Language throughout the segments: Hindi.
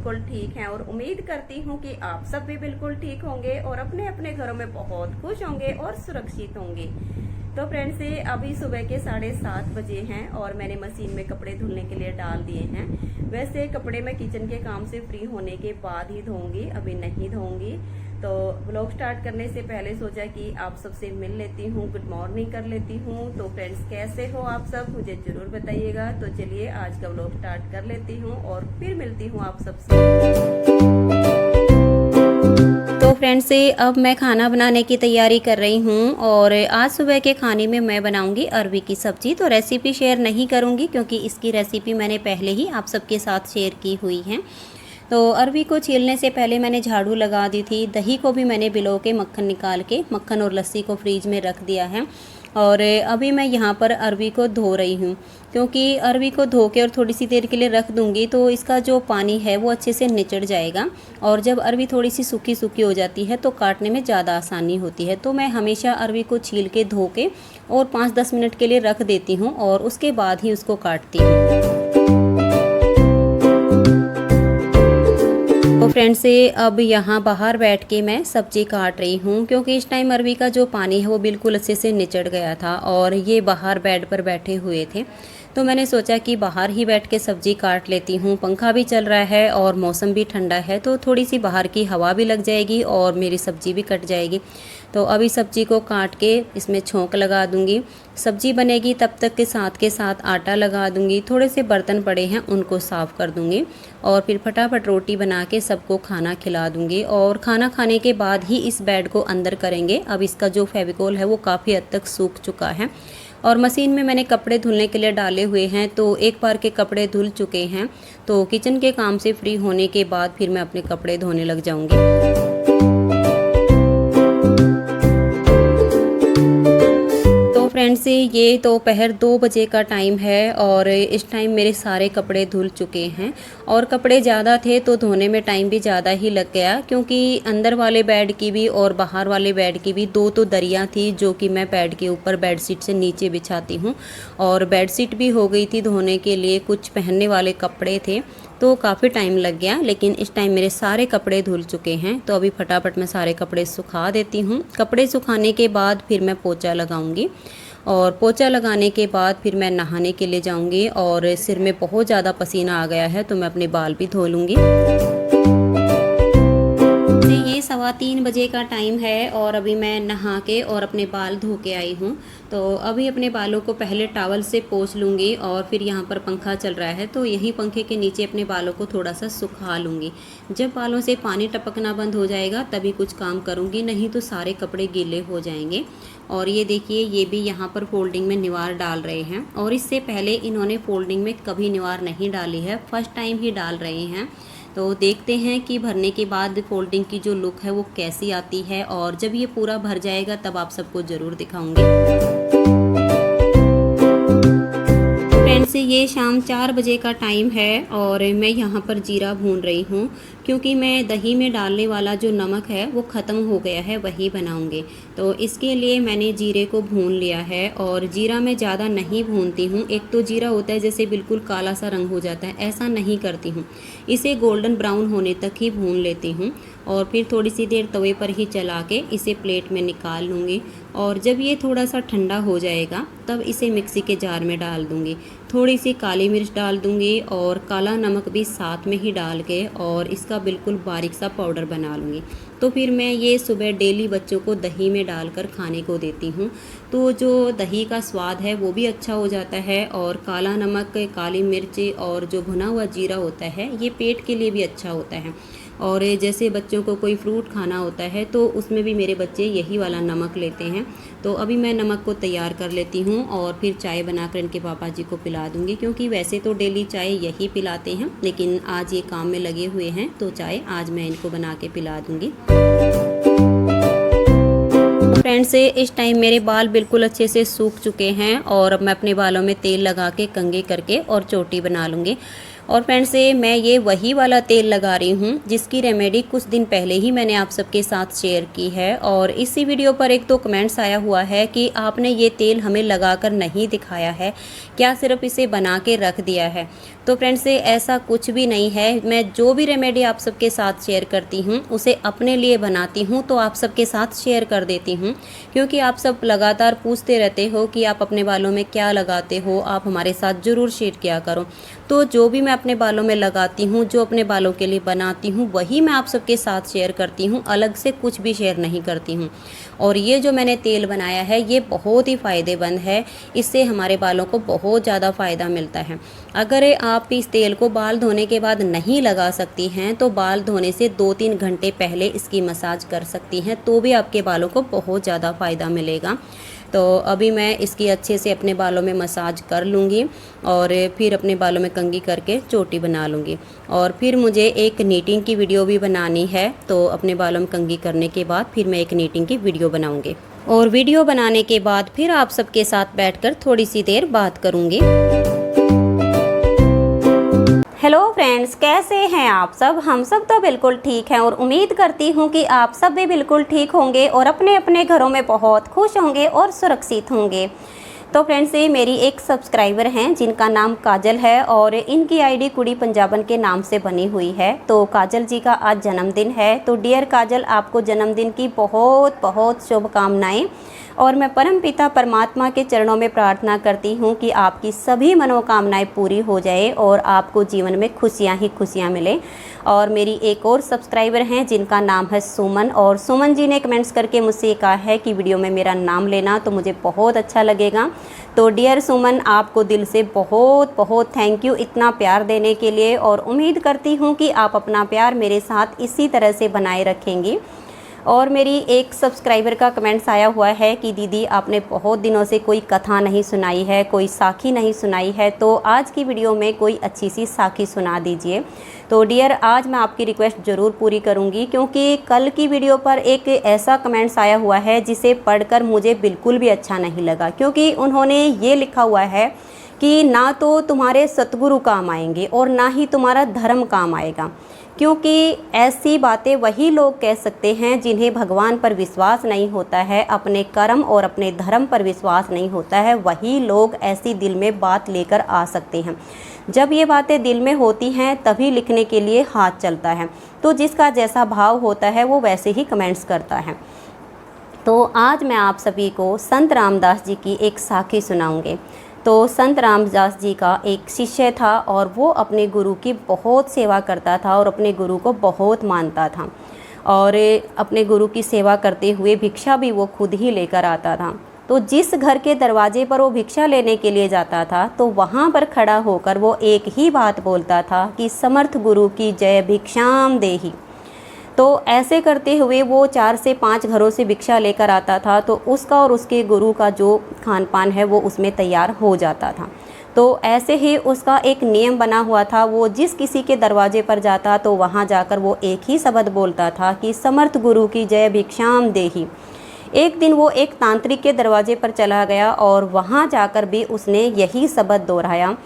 बिल्कुल ठीक हैं और उम्मीद करती हूँ कि आप सब भी बिल्कुल ठीक होंगे और अपने अपने घरों में बहुत खुश होंगे और सुरक्षित होंगे। तो फ्रेंड्स ये अभी सुबह के 7:30 बजे हैं और मैंने मशीन में कपड़े धुलने के लिए डाल दिए हैं। वैसे कपड़े मैं किचन के काम से फ्री होने के बाद ही धोऊंगी, अभी नहीं धोऊंगी। तो व्लॉग स्टार्ट करने से पहले सोचा कि आप सबसे मिल लेती हूँ, गुड मॉर्निंग कर लेती हूँ। तो फ्रेंड्स कैसे हो आप सब, मुझे जरूर बताइएगा। तो चलिए आज का व्लॉग स्टार्ट कर लेती हूँ और फिर मिलती हूँ आप सबसे। तो फ्रेंड्स अब मैं खाना बनाने की तैयारी कर रही हूँ और आज सुबह के खाने में मैं बनाऊंगी अरवी की सब्जी। तो रेसिपी शेयर नहीं करूँगी क्योंकि इसकी रेसिपी मैंने पहले ही आप सबके साथ शेयर की हुई है। तो अरवी को छीलने से पहले मैंने झाड़ू लगा दी थी। दही को भी मैंने भिगो के मक्खन निकाल के मक्खन और लस्सी को फ्रीज में रख दिया है और अभी मैं यहाँ पर अरवी को धो रही हूँ क्योंकि अरवी को धो के और थोड़ी सी देर के लिए रख दूँगी तो इसका जो पानी है वो अच्छे से निचड़ जाएगा और जब अरवी थोड़ी सी सूखी सूखी हो जाती है तो काटने में ज़्यादा आसानी होती है। तो मैं हमेशा अरवी को छील के धो के और 5-10 मिनट के लिए रख देती हूँ और उसके बाद ही उसको काटती हूँ। तो फ्रेंड्स अब यहाँ बाहर बैठ के मैं सब्जी काट रही हूँ क्योंकि इस टाइम अरवी का जो पानी है वो बिल्कुल अच्छे से निचड़ गया था और ये बाहर बेड पर बैठे हुए थे। तो मैंने सोचा कि बाहर ही बैठ के सब्जी काट लेती हूँ। पंखा भी चल रहा है और मौसम भी ठंडा है तो थोड़ी सी बाहर की हवा भी लग जाएगी और मेरी सब्जी भी कट जाएगी। तो अभी सब्जी को काट के इसमें छोंक लगा दूंगी। सब्जी बनेगी तब तक के साथ आटा लगा दूंगी। थोड़े से बर्तन पड़े हैं उनको साफ़ कर दूंगी और फिर फटाफट रोटी बना के सबको खाना खिला दूंगी। और खाना खाने के बाद ही इस बेड को अंदर करेंगे। अब इसका जो फेविकोल है वो काफ़ी हद तक सूख चुका है और मशीन में मैंने कपड़े धुलने के लिए डाले हुए हैं तो एक बार के कपड़े धुल चुके हैं। तो किचन के काम से फ्री होने के बाद फिर मैं अपने कपड़े धोने लग जाऊंगी। फ्रेंड्स ये दोपहर 2 बजे का टाइम है और इस टाइम मेरे सारे कपड़े धुल चुके हैं और कपड़े ज़्यादा थे तो धोने में टाइम भी ज़्यादा ही लग गया क्योंकि अंदर वाले बेड की भी और बाहर वाले बेड की भी 2 तो दरियाँ थी जो कि मैं बेड के ऊपर बेडशीट से नीचे बिछाती हूँ और बेडशीट भी हो गई थी धोने के लिए। कुछ पहनने वाले कपड़े थे तो काफ़ी टाइम लग गया लेकिन इस टाइम मेरे सारे कपड़े धुल चुके हैं। तो अभी फटाफट मैं सारे कपड़े सुखा देती हूँ। कपड़े सुखाने के बाद फिर मैं पोछा लगाऊंगी और पोछा लगाने के बाद फिर मैं नहाने के लिए जाऊंगी और सिर में बहुत ज़्यादा पसीना आ गया है तो मैं अपने बाल भी धो लूँगी। ये 3:15 बजे का टाइम है और अभी मैं नहा के और अपने बाल धो के आई हूँ। तो अभी अपने बालों को पहले टॉवल से पोंछ लूँगी और फिर यहाँ पर पंखा चल रहा है तो यहीं पंखे के नीचे अपने बालों को थोड़ा सा सुखा लूँगी। जब बालों से पानी टपकना बंद हो जाएगा तभी कुछ काम करूँगी, नहीं तो सारे कपड़े गीले हो जाएंगे। और ये देखिए ये भी यहाँ पर फोल्डिंग में निवार डाल रहे हैं और इससे पहले इन्होंने फोल्डिंग में कभी निवार नहीं डाली है, फर्स्ट टाइम ही डाल रहे हैं। तो देखते हैं कि भरने के बाद फोल्डिंग की जो लुक है वो कैसी आती है और जब ये पूरा भर जाएगा तब आप सबको ज़रूर दिखाऊंगी। फ्रेंड्स ये शाम 4 बजे का टाइम है और मैं यहाँ पर जीरा भून रही हूँ क्योंकि मैं दही में डालने वाला जो नमक है वो ख़त्म हो गया है, वही बनाऊँगी। तो इसके लिए मैंने जीरे को भून लिया है और जीरा मैं ज़्यादा नहीं भूनती हूँ। एक तो जीरा होता है जैसे बिल्कुल काला सा रंग हो जाता है, ऐसा नहीं करती हूँ। इसे गोल्डन ब्राउन होने तक ही भून लेती हूँ और फिर थोड़ी सी देर तवे पर ही चला के इसे प्लेट में निकाल लूँगी और जब ये थोड़ा सा ठंडा हो जाएगा तब इसे मिक्सी के जार में डाल दूँगी। थोड़ी सी काली मिर्च डाल दूँगी और काला नमक भी साथ में ही डाल के और इसका बिल्कुल बारीक सा पाउडर बना लूँगी। तो फिर मैं ये सुबह डेली बच्चों को दही में डालकर खाने को देती हूँ तो जो दही का स्वाद है वो भी अच्छा हो जाता है और काला नमक, काली मिर्च और जो भुना हुआ जीरा होता है ये पेट के लिए भी अच्छा होता है। और जैसे बच्चों को कोई फ्रूट खाना होता है तो उसमें भी मेरे बच्चे यही वाला नमक लेते हैं। तो अभी मैं नमक को तैयार कर लेती हूँ और फिर चाय बनाकर इनके पापा जी को पिला दूँगी क्योंकि वैसे तो डेली चाय यही पिलाते हैं लेकिन आज ये काम में लगे हुए हैं तो चाय आज मैं इनको बना के पिला दूँगी। फ्रेंड्स इस टाइम मेरे बाल बिल्कुल अच्छे से सूख चुके हैं और अब मैं अपने बालों में तेल लगा के कंघे करके और चोटी बना लूँगी। और फ्रेंड्स मैं ये वही वाला तेल लगा रही हूँ जिसकी रेमेडी कुछ दिन पहले ही मैंने आप सबके साथ शेयर की है। और इसी वीडियो पर एक तो कमेंट्स आया हुआ है कि आपने ये तेल हमें लगाकर नहीं दिखाया है, क्या सिर्फ इसे बना के रख दिया है। तो फ्रेंड्स ऐसा कुछ भी नहीं है। मैं जो भी रेमेडी आप सबके साथ शेयर करती हूँ उसे अपने लिए बनाती हूँ तो आप सबके साथ शेयर कर देती हूँ, क्योंकि आप सब लगातार पूछते रहते हो कि आप अपने बालों में क्या लगाते हो, आप हमारे साथ ज़रूर शेयर किया करो। तो जो भी मैं अपने बालों में लगाती हूँ, जो अपने बालों के लिए बनाती हूँ, वही मैं आप सबके साथ शेयर करती हूँ, अलग से कुछ भी शेयर नहीं करती हूँ। और ये जो मैंने तेल बनाया है ये बहुत ही फ़ायदेमंद है, इससे हमारे बालों को बहुत ज़्यादा फ़ायदा मिलता है। अगर आप इस तेल को बाल धोने के बाद नहीं लगा सकती हैं तो बाल धोने से 2-3 घंटे पहले इसकी मसाज कर सकती हैं, तो भी आपके बालों को बहुत ज़्यादा फ़ायदा मिलेगा। तो अभी मैं इसकी अच्छे से अपने बालों में मसाज कर लूँगी और फिर अपने बालों में कंघी करके चोटी बना लूँगी। और फिर मुझे एक नीटिंग की वीडियो भी बनानी है, तो अपने बालों में कंघी करने के बाद फिर मैं एक नीटिंग की वीडियो बनाऊँगी। और वीडियो बनाने के बाद फिर आप सबके साथ बैठकर थोड़ी सी देर बात करूँगी। हेलो फ्रेंड्स, कैसे हैं आप सब? हम सब तो बिल्कुल ठीक हैं और उम्मीद करती हूँ कि आप सब भी बिल्कुल ठीक होंगे और अपने अपने घरों में बहुत खुश होंगे और सुरक्षित होंगे। तो फ्रेंड्स ये मेरी एक सब्सक्राइबर हैं जिनका नाम काजल है और इनकी आईडी कुड़ी पंजाबन के नाम से बनी हुई है। तो काजल जी का आज जन्मदिन है। तो डियर काजल, आपको जन्मदिन की बहुत बहुत शुभकामनाएं। और मैं परमपिता परमात्मा के चरणों में प्रार्थना करती हूँ कि आपकी सभी मनोकामनाएं पूरी हो जाए और आपको जीवन में खुशियाँ ही खुशियाँ मिले। और मेरी एक और सब्सक्राइबर हैं जिनका नाम है सुमन, और सुमन जी ने कमेंट्स करके मुझसे कहा है कि वीडियो में मेरा नाम लेना, तो मुझे बहुत अच्छा लगेगा। तो डियर सुमन, आपको दिल से बहुत बहुत थैंक यू इतना प्यार देने के लिए, और उम्मीद करती हूँ कि आप अपना प्यार मेरे साथ इसी तरह से बनाए रखेंगी। और मेरी एक सब्सक्राइबर का कमेंट्स आया हुआ है कि दीदी आपने बहुत दिनों से कोई कथा नहीं सुनाई है, कोई साखी नहीं सुनाई है, तो आज की वीडियो में कोई अच्छी सी साखी सुना दीजिए। तो डियर, आज मैं आपकी रिक्वेस्ट ज़रूर पूरी करूंगी, क्योंकि कल की वीडियो पर एक ऐसा कमेंट्स आया हुआ है जिसे पढ़कर मुझे बिल्कुल भी अच्छा नहीं लगा, क्योंकि उन्होंने ये लिखा हुआ है कि ना तो तुम्हारे सतगुरु काम आएंगे और ना ही तुम्हारा धर्म काम आएगा। क्योंकि ऐसी बातें वही लोग कह सकते हैं जिन्हें भगवान पर विश्वास नहीं होता है, अपने कर्म और अपने धर्म पर विश्वास नहीं होता है, वही लोग ऐसी दिल में बात लेकर आ सकते हैं। जब ये बातें दिल में होती हैं तभी लिखने के लिए हाथ चलता है। तो जिसका जैसा भाव होता है वो वैसे ही कमेंट्स करता है। तो आज मैं आप सभी को संत रामदास जी की एक साखी सुनाऊंगी। तो संत रामदास जी का एक शिष्य था और वो अपने गुरु की बहुत सेवा करता था और अपने गुरु को बहुत मानता था, और अपने गुरु की सेवा करते हुए भिक्षा भी वो खुद ही लेकर आता था। तो जिस घर के दरवाजे पर वो भिक्षा लेने के लिए जाता था तो वहाँ पर खड़ा होकर वो एक ही बात बोलता था कि समर्थ गुरु की जय, भिक्षाम देहि। तो ऐसे करते हुए वो 4 से 5 घरों से भिक्षा लेकर आता था, तो उसका और उसके गुरु का जो खान पान है वो उसमें तैयार हो जाता था। तो ऐसे ही उसका एक नियम बना हुआ था, वो जिस किसी के दरवाजे पर जाता तो वहाँ जाकर वो एक ही शब्द बोलता था कि समर्थ गुरु की जय, भिक्षाम देहि। एक दिन वो एक तांत्रिक के दरवाजे पर चला गया और वहाँ जाकर भी उसने यही शब्द दोहराया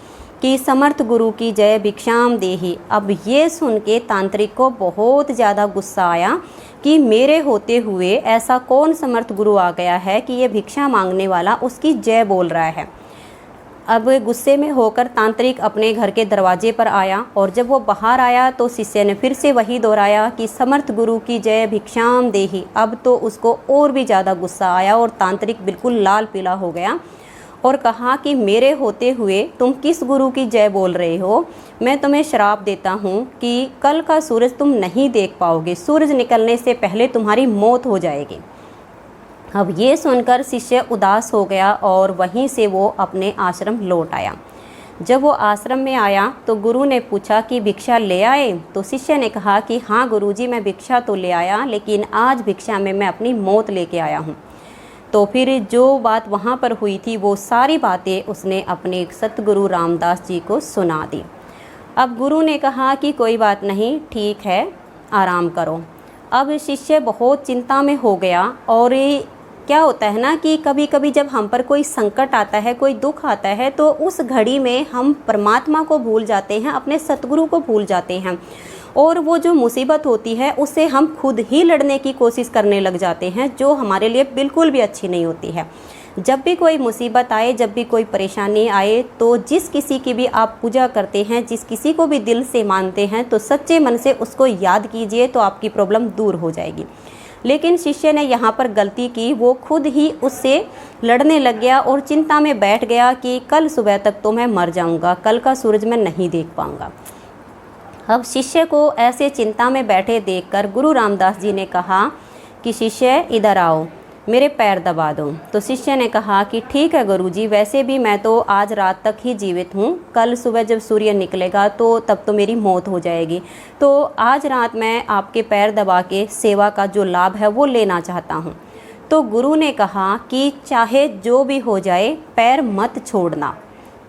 कि समर्थ गुरु की जय, भिक्षाम देहि। अब ये सुन के तांत्रिक को बहुत ज़्यादा गुस्सा आया कि मेरे होते हुए ऐसा कौन समर्थ गुरु आ गया है कि ये भिक्षा मांगने वाला उसकी जय बोल रहा है। अब गुस्से में होकर तांत्रिक अपने घर के दरवाजे पर आया, और जब वो बाहर आया तो शिष्य ने फिर से वही दोहराया कि समर्थ गुरु की जय, भिक्षाम देहि। अब तो उसको और भी ज़्यादा गुस्सा आया और तांत्रिक बिल्कुल लाल पीला हो गया और कहा कि मेरे होते हुए तुम किस गुरु की जय बोल रहे हो? मैं तुम्हें श्राप देता हूँ कि कल का सूरज तुम नहीं देख पाओगे, सूरज निकलने से पहले तुम्हारी मौत हो जाएगी। अब ये सुनकर शिष्य उदास हो गया और वहीं से वो अपने आश्रम लौट आया। जब वो आश्रम में आया तो गुरु ने पूछा कि भिक्षा ले आए? तो शिष्य ने कहा कि हाँ गुरुजी, मैं भिक्षा तो ले आया, लेकिन आज भिक्षा में मैं अपनी मौत लेके आया हूँ। तो फिर जो बात वहाँ पर हुई थी वो सारी बातें उसने अपने सतगुरु रामदास जी को सुना दी। अब गुरु ने कहा कि कोई बात नहीं, ठीक है, आराम करो। अब शिष्य बहुत चिंता में हो गया और क्या होता है ना कि कभी कभी जब हम पर कोई संकट आता है, कोई दुख आता है, तो उस घड़ी में हम परमात्मा को भूल जाते हैं, अपने सतगुरु को भूल जाते हैं, और वो जो मुसीबत होती है उससे हम खुद ही लड़ने की कोशिश करने लग जाते हैं, जो हमारे लिए बिल्कुल भी अच्छी नहीं होती है। जब भी कोई मुसीबत आए, जब भी कोई परेशानी आए, तो जिस किसी की भी आप पूजा करते हैं, जिस किसी को भी दिल से मानते हैं, तो सच्चे मन से उसको याद कीजिए, तो आपकी प्रॉब्लम दूर हो जाएगी। लेकिन शिष्य ने यहाँ पर गलती की, वो खुद ही उससे लड़ने लग गया और चिंता में बैठ गया कि कल सुबह तक तो मैं मर जाऊँगा, कल का सूरज मैं नहीं देख पाऊँगा। अब शिष्य को ऐसे चिंता में बैठे देखकर गुरु रामदास जी ने कहा कि शिष्य इधर आओ, मेरे पैर दबा दो। तो शिष्य ने कहा कि ठीक है गुरुजी, वैसे भी मैं तो आज रात तक ही जीवित हूँ, कल सुबह जब सूर्य निकलेगा तो तब तो मेरी मौत हो जाएगी, तो आज रात मैं आपके पैर दबा के सेवा का जो लाभ है वो लेना चाहता हूँ। तो गुरु ने कहा कि चाहे जो भी हो जाए पैर मत छोड़ना,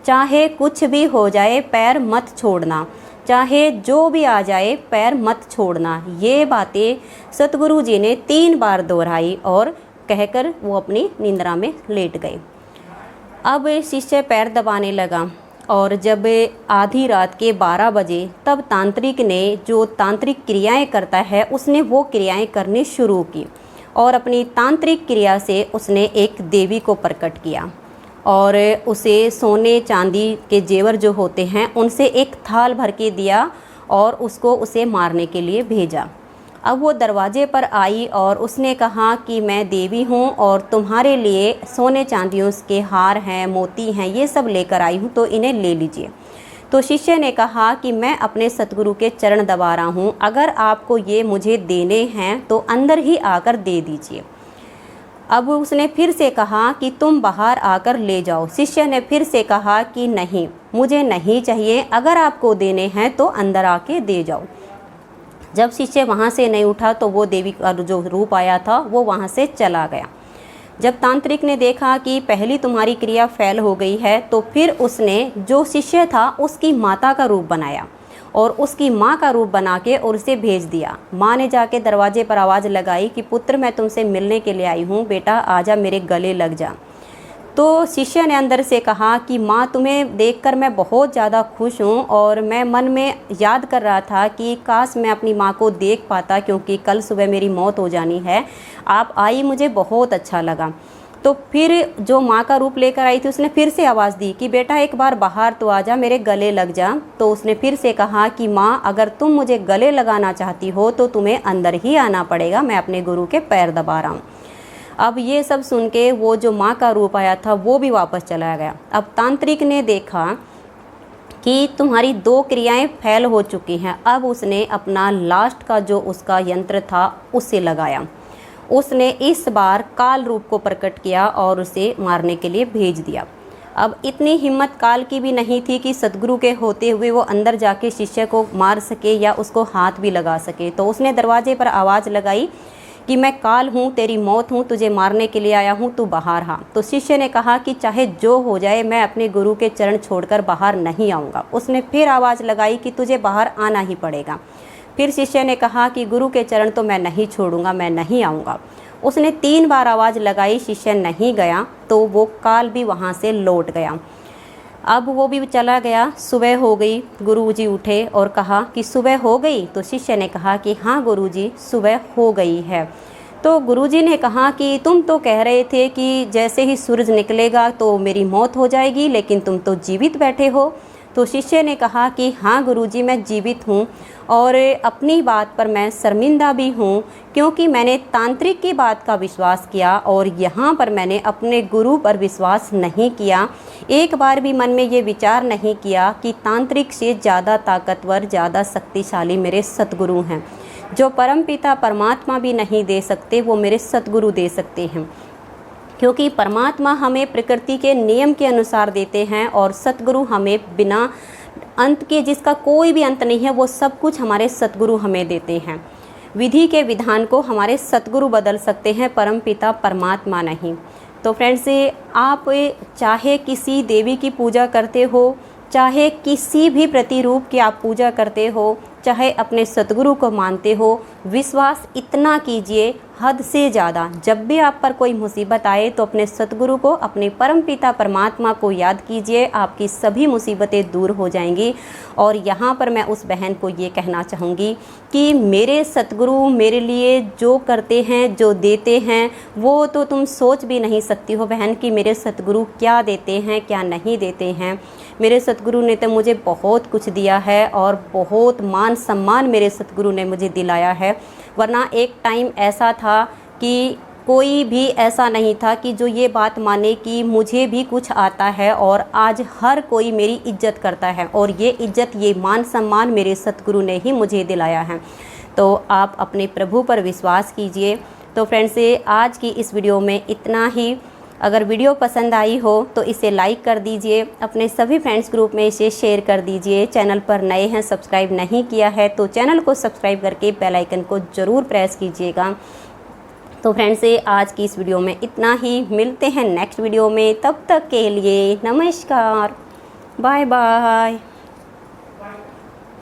चाहे कुछ भी हो जाए पैर मत छोड़ना, चाहे जो भी आ जाए पैर मत छोड़ना। ये बातें सतगुरु जी ने 3 बार दोहराई और कहकर वो अपनी निंद्रा में लेट गए। अब शिष्य पैर दबाने लगा और जब आधी रात के 12 बजे तब तांत्रिक ने, जो तांत्रिक क्रियाएं करता है, उसने वो क्रियाएं करनी शुरू की और अपनी तांत्रिक क्रिया से उसने एक देवी को प्रकट किया और उसे सोने चांदी के जेवर जो होते हैं उनसे एक थाल भर के दिया और उसको उसे मारने के लिए भेजा। अब वो दरवाजे पर आई और उसने कहा कि मैं देवी हूँ और तुम्हारे लिए सोने चांदियों के हार हैं, मोती हैं, ये सब लेकर आई हूँ, तो इन्हें ले लीजिए। तो शिष्य ने कहा कि मैं अपने सतगुरु के चरण दबा रहा हूँ, अगर आपको ये मुझे देने हैं तो अंदर ही आकर दे दीजिए। अब उसने फिर से कहा कि तुम बाहर आकर ले जाओ। शिष्य ने फिर से कहा कि नहीं, मुझे नहीं चाहिए, अगर आपको देने हैं तो अंदर आके दे जाओ। जब शिष्य वहाँ से नहीं उठा तो वो देवी का जो रूप आया था वो वहाँ से चला गया। जब तांत्रिक ने देखा कि पहली तुम्हारी क्रिया फैल हो गई है, तो फिर उसने जो शिष्य था उसकी माता का रूप बनाया और उसकी माँ का रूप बना के और उसे भेज दिया। माँ ने जाके दरवाजे पर आवाज़ लगाई कि पुत्र मैं तुमसे मिलने के लिए आई हूँ, बेटा आजा, मेरे गले लग जा। तो शिष्य ने अंदर से कहा कि माँ, तुम्हें देखकर मैं बहुत ज़्यादा खुश हूँ और मैं मन में याद कर रहा था कि काश मैं अपनी माँ को देख पाता, क्योंकि कल सुबह मेरी मौत हो जानी है। आप आई, मुझे बहुत अच्छा लगा। तो फिर जो माँ का रूप लेकर आई थी उसने फिर से आवाज़ दी कि बेटा एक बार बाहर तो आ जा, मेरे गले लग जा। तो उसने फिर से कहा कि माँ, अगर तुम मुझे गले लगाना चाहती हो तो तुम्हें अंदर ही आना पड़ेगा, मैं अपने गुरु के पैर दबा रहा हूँ। अब ये सब सुन के वो जो माँ का रूप आया था वो भी वापस चला गया। अब तांत्रिक ने देखा कि तुम्हारी 2 क्रियाएं फैल हो चुकी हैं। अब उसने अपना लास्ट का जो उसका यंत्र था उसे लगाया। उसने इस बार काल रूप को प्रकट किया और उसे मारने के लिए भेज दिया। अब इतनी हिम्मत काल की भी नहीं थी कि सतगुरु के होते हुए वो अंदर जाके शिष्य को मार सके या उसको हाथ भी लगा सके। तो उसने दरवाजे पर आवाज़ लगाई कि मैं काल हूँ, तेरी मौत हूँ, तुझे मारने के लिए आया हूँ, तू बाहर आ। तो शिष्य ने कहा कि चाहे जो हो जाए मैं अपने गुरु के चरण छोड़कर बाहर नहीं आऊँगा। उसने फिर आवाज़ लगाई कि तुझे बाहर आना ही पड़ेगा। फिर शिष्य ने कहा कि गुरु के चरण तो मैं नहीं छोड़ूंगा, मैं नहीं आऊँगा। उसने 3 बार आवाज़ लगाई, शिष्य नहीं गया, तो वो काल भी वहाँ से लौट गया। अब वो भी चला गया। सुबह हो गई, गुरुजी उठे और कहा कि सुबह हो गई। तो शिष्य ने कहा कि हाँ गुरुजी, सुबह हो गई है। तो गुरुजी ने कहा कि तुम तो कह रहे थे कि जैसे ही सूरज निकलेगा तो मेरी मौत हो जाएगी, लेकिन तुम तो जीवित बैठे हो। तो शिष्य ने कहा कि हाँ गुरुजी, मैं जीवित हूँ और अपनी बात पर मैं शर्मिंदा भी हूँ, क्योंकि मैंने तांत्रिक की बात का विश्वास किया और यहाँ पर मैंने अपने गुरु पर विश्वास नहीं किया। एक बार भी मन में ये विचार नहीं किया कि तांत्रिक से ज़्यादा ताकतवर, ज़्यादा शक्तिशाली मेरे सतगुरु हैं। जो परमपिता परमात्मा भी नहीं दे सकते वो मेरे सतगुरु दे सकते हैं, क्योंकि परमात्मा हमें प्रकृति के नियम के अनुसार देते हैं और सतगुरु हमें बिना अंत के, जिसका कोई भी अंत नहीं है, वो सब कुछ हमारे सतगुरु हमें देते हैं। विधि के विधान को हमारे सतगुरु बदल सकते हैं, परमपिता परमात्मा नहीं। तो फ्रेंड्स, आप चाहे किसी देवी की पूजा करते हो, चाहे किसी भी प्रतिरूप की आप पूजा करते हो, चाहे अपने सतगुरु को मानते हो, विश्वास इतना कीजिए हद से ज़्यादा। जब भी आप पर कोई मुसीबत आए तो अपने सतगुरु को, अपने परमपिता परमात्मा को याद कीजिए, आपकी सभी मुसीबतें दूर हो जाएंगी। और यहाँ पर मैं उस बहन को ये कहना चाहूँगी कि मेरे सतगुरु मेरे लिए जो करते हैं, जो देते हैं, वो तो तुम सोच भी नहीं सकती हो बहन कि मेरे सतगुरु क्या देते हैं, क्या नहीं देते हैं। मेरे सतगुरु ने तो मुझे बहुत कुछ दिया है और बहुत मान सम्मान मेरे सतगुरु ने मुझे दिलाया है। वरना एक टाइम ऐसा था कि कोई भी ऐसा नहीं था कि जो ये बात माने कि मुझे भी कुछ आता है, और आज हर कोई मेरी इज्जत करता है, और ये इज्जत, ये मान सम्मान मेरे सतगुरु ने ही मुझे दिलाया है। तो आप अपने प्रभु पर विश्वास कीजिए। तो फ्रेंड्स, आज की इस वीडियो में इतना ही। अगर वीडियो पसंद आई हो तो इसे लाइक कर दीजिए, अपने सभी फ्रेंड्स ग्रुप में इसे शेयर कर दीजिए। चैनल पर नए हैं, सब्सक्राइब नहीं किया है तो चैनल को सब्सक्राइब करके बेल आइकन को ज़रूर प्रेस कीजिएगा। तो फ्रेंड्स, आज की इस वीडियो में इतना ही। मिलते हैं नेक्स्ट वीडियो में, तब तक के लिए नमस्कार, बाय बाय।